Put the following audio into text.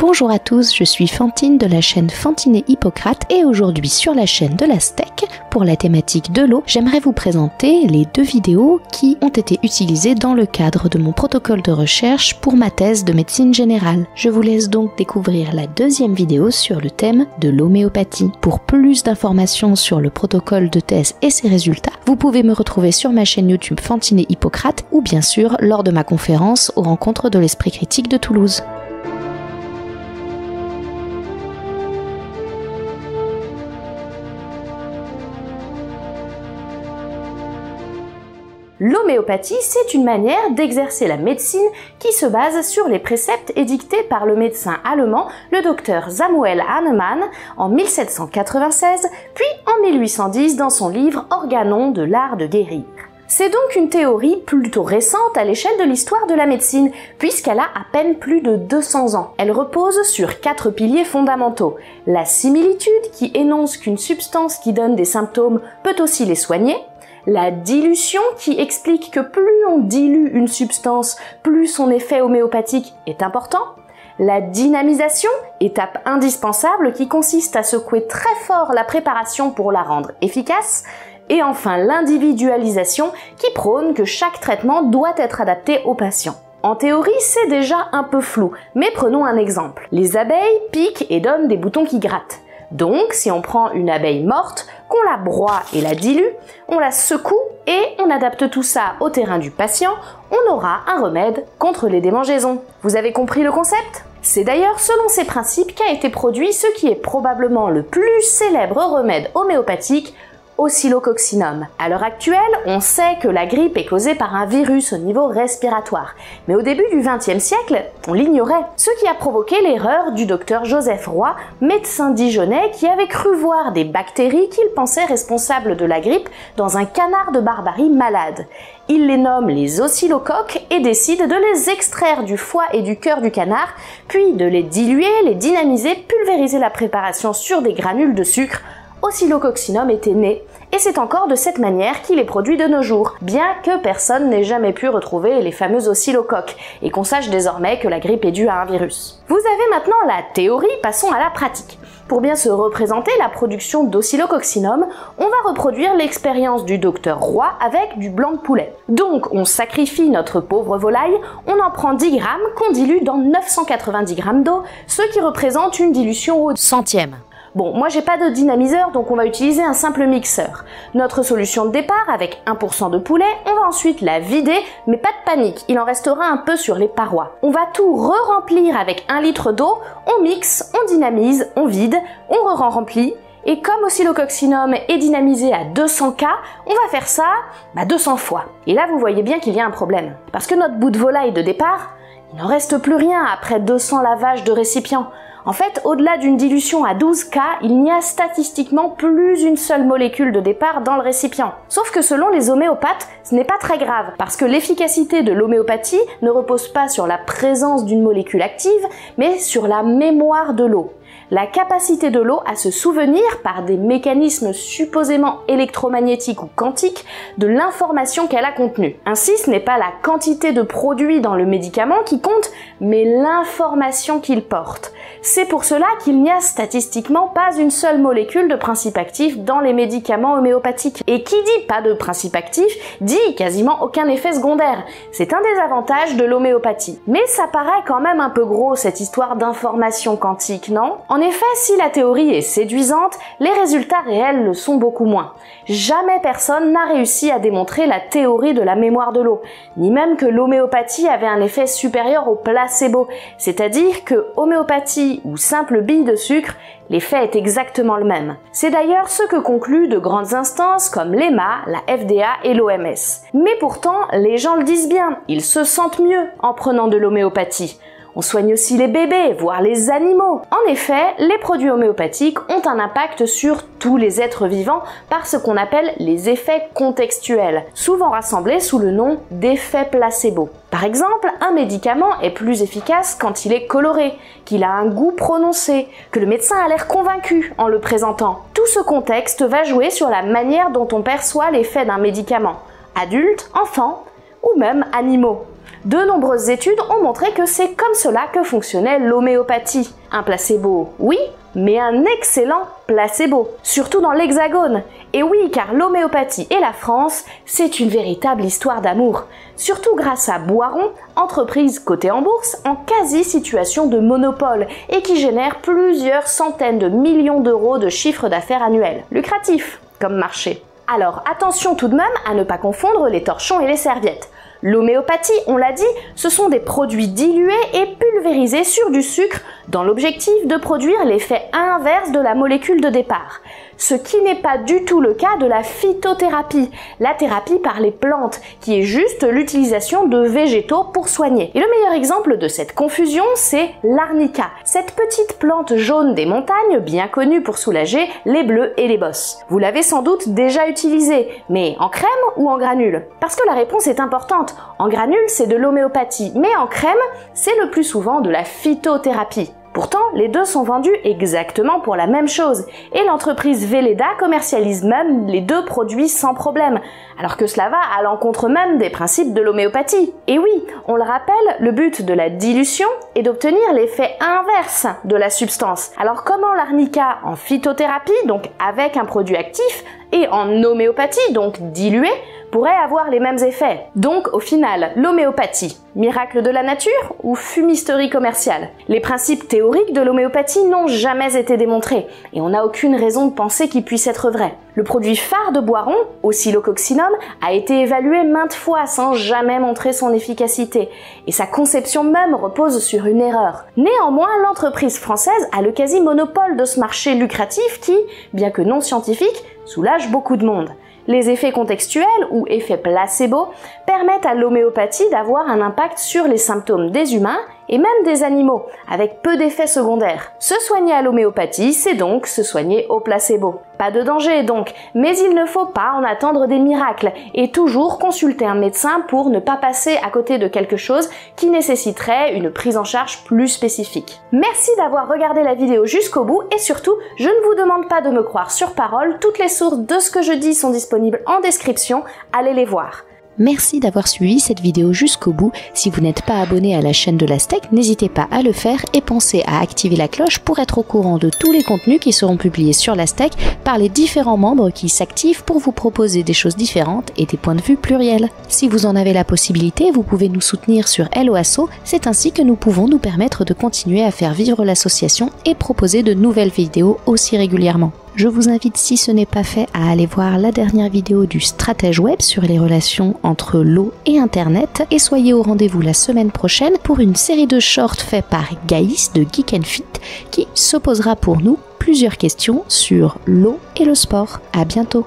Bonjour à tous, je suis Fantine de la chaîne Fantine et Hippocrate et aujourd'hui sur la chaîne de la Steak, pour la thématique de l'eau, j'aimerais vous présenter les 2 vidéos qui ont été utilisées dans le cadre de mon protocole de recherche pour ma thèse de médecine générale. Je vous laisse donc découvrir la 2e vidéo sur le thème de l'homéopathie. Pour plus d'informations sur le protocole de thèse et ses résultats, vous pouvez me retrouver sur ma chaîne YouTube Fantine et Hippocrate ou bien sûr lors de ma conférence aux rencontres de l'Esprit Critique de Toulouse. L'homéopathie, c'est une manière d'exercer la médecine qui se base sur les préceptes édictés par le médecin allemand, le docteur Samuel Hahnemann, en 1796, puis en 1810 dans son livre Organon de l'art de guérir. C'est donc une théorie plutôt récente à l'échelle de l'histoire de la médecine, puisqu'elle a à peine plus de 200 ans. Elle repose sur 4 piliers fondamentaux. La similitude, qui énonce qu'une substance qui donne des symptômes peut aussi les soigner. La dilution, qui explique que plus on dilue une substance, plus son effet homéopathique est important. La dynamisation, étape indispensable qui consiste à secouer très fort la préparation pour la rendre efficace. Et enfin l'individualisation, qui prône que chaque traitement doit être adapté au patient. En théorie, c'est déjà un peu flou, mais prenons un exemple. Les abeilles piquent et donnent des boutons qui grattent. Donc, si on prend une abeille morte, qu'on la broie et la dilue, on la secoue et on adapte tout ça au terrain du patient, on aura un remède contre les démangeaisons. Vous avez compris le concept ? C'est d'ailleurs selon ces principes qu'a été produit ce qui est probablement le plus célèbre remède homéopathique, Oscillococcinum. À l'heure actuelle, on sait que la grippe est causée par un virus au niveau respiratoire. Mais au début du XXe siècle, on l'ignorait. Ce qui a provoqué l'erreur du docteur Joseph Roy, médecin dijonnais qui avait cru voir des bactéries qu'il pensait responsables de la grippe dans un canard de Barbarie malade. Il les nomme les oscillocoques et décide de les extraire du foie et du cœur du canard, puis de les diluer, les dynamiser, pulvériser la préparation sur des granules de sucre. Oscillococcinum était né, et c'est encore de cette manière qu'il est produit de nos jours, bien que personne n'ait jamais pu retrouver les fameux oscillocoques, et qu'on sache désormais que la grippe est due à un virus. Vous avez maintenant la théorie, passons à la pratique. Pour bien se représenter la production d'oscillococcinum, on va reproduire l'expérience du docteur Roy avec du blanc de poulet. Donc on sacrifie notre pauvre volaille, on en prend 10 grammes qu'on dilue dans 990 grammes d'eau, ce qui représente une dilution au centième. Bon, moi j'ai pas de dynamiseur, donc on va utiliser un simple mixeur. Notre solution de départ, avec 1% de poulet, on va ensuite la vider, mais pas de panique, il en restera un peu sur les parois. On va tout re-remplir avec 1 litre d'eau, on mixe, on dynamise, on vide, on re-remplit, et comme Oscillococcinum est dynamisé à 200 K, on va faire ça 200 fois. Et là vous voyez bien qu'il y a un problème. Parce que notre bout de volaille de départ, il n'en reste plus rien après 200 lavages de récipients. En fait, au-delà d'une dilution à 12 K, il n'y a statistiquement plus une seule molécule de départ dans le récipient. Sauf que selon les homéopathes, ce n'est pas très grave, parce que l'efficacité de l'homéopathie ne repose pas sur la présence d'une molécule active, mais sur la mémoire de l'eau. La capacité de l'eau à se souvenir par des mécanismes supposément électromagnétiques ou quantiques de l'information qu'elle a contenue. Ainsi, ce n'est pas la quantité de produit dans le médicament qui compte, mais l'information qu'il porte. C'est pour cela qu'il n'y a statistiquement pas une seule molécule de principe actif dans les médicaments homéopathiques. Et qui dit pas de principe actif, dit quasiment aucun effet secondaire. C'est un des avantages de l'homéopathie. Mais ça paraît quand même un peu gros cette histoire d'information quantique, non ? En effet, si la théorie est séduisante, les résultats réels le sont beaucoup moins. Jamais personne n'a réussi à démontrer la théorie de la mémoire de l'eau, ni même que l'homéopathie avait un effet supérieur au placebo, c'est-à-dire que homéopathie ou simple bille de sucre, l'effet est exactement le même. C'est d'ailleurs ce que concluent de grandes instances comme l'EMA, la FDA et l'OMS. Mais pourtant, les gens le disent bien, ils se sentent mieux en prenant de l'homéopathie. On soigne aussi les bébés, voire les animaux. En effet, les produits homéopathiques ont un impact sur tous les êtres vivants par ce qu'on appelle les effets contextuels, souvent rassemblés sous le nom d'effets placebo. Par exemple, un médicament est plus efficace quand il est coloré, qu'il a un goût prononcé, que le médecin a l'air convaincu en le présentant. Tout ce contexte va jouer sur la manière dont on perçoit l'effet d'un médicament, adultes, enfants ou même animaux. De nombreuses études ont montré que c'est comme cela que fonctionnait l'homéopathie. Un placebo, oui, mais un excellent placebo, surtout dans l'Hexagone. Et oui, car l'homéopathie et la France, c'est une véritable histoire d'amour. Surtout grâce à Boiron, entreprise cotée en bourse, en quasi-situation de monopole et qui génère plusieurs centaines de millions d'euros de chiffre d'affaires annuel. Lucratif comme marché. Alors attention tout de même à ne pas confondre les torchons et les serviettes. L'homéopathie, on l'a dit, ce sont des produits dilués et pulvérisés sur du sucre dans l'objectif de produire l'effet inverse de la molécule de départ. Ce qui n'est pas du tout le cas de la phytothérapie, la thérapie par les plantes, qui est juste l'utilisation de végétaux pour soigner. Et le meilleur exemple de cette confusion, c'est l'arnica, cette petite plante jaune des montagnes, bien connue pour soulager les bleus et les bosses. Vous l'avez sans doute déjà utilisée, mais en crème ou en granule? Parce que la réponse est importante. En granule, c'est de l'homéopathie, mais en crème, c'est le plus souvent de la phytothérapie. Pourtant, les deux sont vendus exactement pour la même chose, et l'entreprise Velleda commercialise même les deux produits sans problème, alors que cela va à l'encontre même des principes de l'homéopathie. Et oui, on le rappelle, le but de la dilution est d'obtenir l'effet inverse de la substance. Alors comment l'arnica en phytothérapie, donc avec un produit actif, et en homéopathie, donc dilué, pourrait avoir les mêmes effets. Donc au final, l'homéopathie, miracle de la nature ou fumisterie commerciale? Les principes théoriques de l'homéopathie n'ont jamais été démontrés et on n'a aucune raison de penser qu'ils puissent être vrais. Le produit phare de Boiron, Oscillococcinum, a été évalué maintes fois sans jamais montrer son efficacité et sa conception même repose sur une erreur. Néanmoins, l'entreprise française a le quasi-monopole de ce marché lucratif qui, bien que non scientifique, soulage beaucoup de monde. Les effets contextuels ou effets placebo permettent à l'homéopathie d'avoir un impact sur les symptômes des humains et même des animaux, avec peu d'effets secondaires. Se soigner à l'homéopathie, c'est donc se soigner au placebo. Pas de danger donc, mais il ne faut pas en attendre des miracles et toujours consulter un médecin pour ne pas passer à côté de quelque chose qui nécessiterait une prise en charge plus spécifique. Merci d'avoir regardé la vidéo jusqu'au bout et surtout, je ne vous demande pas de me croire sur parole, toutes les sources de ce que je dis sont disponibles en description, allez les voir. Merci d'avoir suivi cette vidéo jusqu'au bout. Si vous n'êtes pas abonné à la chaîne de la Steak, n'hésitez pas à le faire et pensez à activer la cloche pour être au courant de tous les contenus qui seront publiés sur la Steak par les différents membres qui s'activent pour vous proposer des choses différentes et des points de vue pluriels. Si vous en avez la possibilité, vous pouvez nous soutenir sur Helloasso, c'est ainsi que nous pouvons nous permettre de continuer à faire vivre l'association et proposer de nouvelles vidéos aussi régulièrement. Je vous invite, si ce n'est pas fait, à aller voir la dernière vidéo du Stratège Web sur les relations entre l'eau et Internet et soyez au rendez-vous la semaine prochaine pour une série de shorts faits par Gaïs de Geek & Fit qui se posera pour nous plusieurs questions sur l'eau et le sport. À bientôt.